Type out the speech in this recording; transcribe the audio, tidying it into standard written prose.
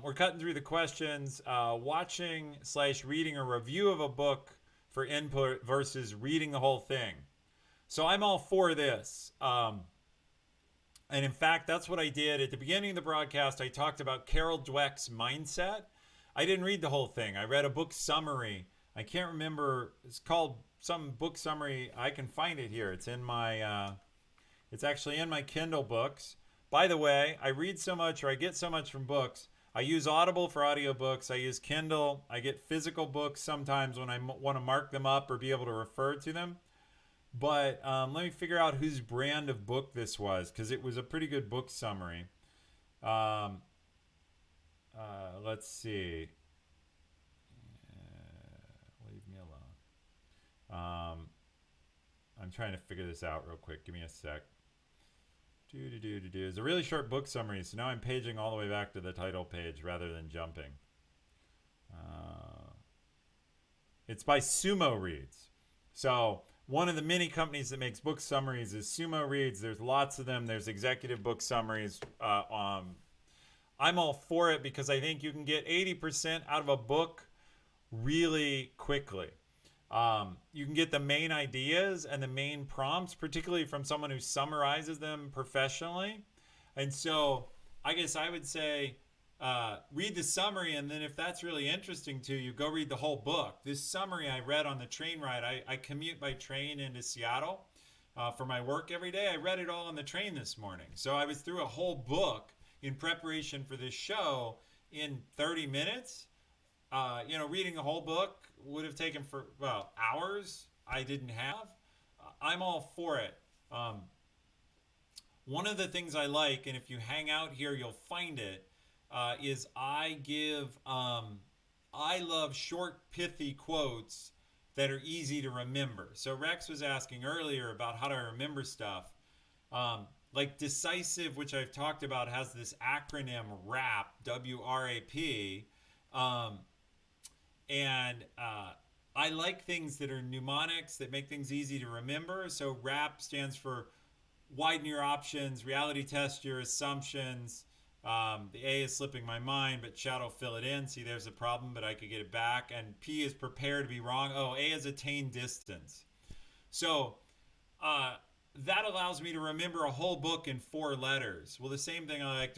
We're cutting through the questions, watching slash reading a review of a book for input versus reading the whole thing. So I'm all for this. And in fact, that's what I did at the beginning of the broadcast. I talked about Carol Dweck's mindset. I didn't read the whole thing. I read a book summary. I can't remember. It's called some book summary. I can find it here. It's in my. It's actually in my Kindle books. By the way, I read so much, or I get so much from books. I use Audible for audiobooks. I use Kindle. I get physical books sometimes when I want to mark them up or be able to refer to them. But let me figure out whose brand of book this was because it was a pretty good book summary. Um, let's see. Leave me alone. I'm trying to figure this out real quick. Give me a sec. It's a really short book summary, so now I'm paging all the way back to the title page rather than jumping. Uh, it's by Sumo Reads. So one of the many companies that makes book summaries is Sumo Reads. There's lots of them. There's executive book summaries. I'm all for it because I think you can get 80% out of a book really quickly. You can get the main ideas and the main prompts, particularly from someone who summarizes them professionally. And so I guess I would say read the summary, and then if that's really interesting to you, go read the whole book. This summary I read on the train ride. I commute by train into Seattle for my work every day. I read it all on the train this morning. So I was through a whole book in preparation for this show in 30 minutes. Reading the whole book would have taken for hours. I didn't have. I'm all for it. One of the things I like, and if you hang out here, you'll find it, is I give. I love short, pithy quotes that are easy to remember. So Rex was asking earlier about how to remember stuff. Like decisive, which I've talked about, has this acronym WRAP, WRAP. Um, and I like things that are mnemonics that make things easy to remember. So RAP stands for widen your options, reality test your assumptions. The A is slipping my mind, but Chad will fill it in. See, there's a problem, but I could get it back. And P is prepare to be wrong. Oh, A is attain distance. So uh, that allows me to remember a whole book in 4 letters. Well, the same thing I like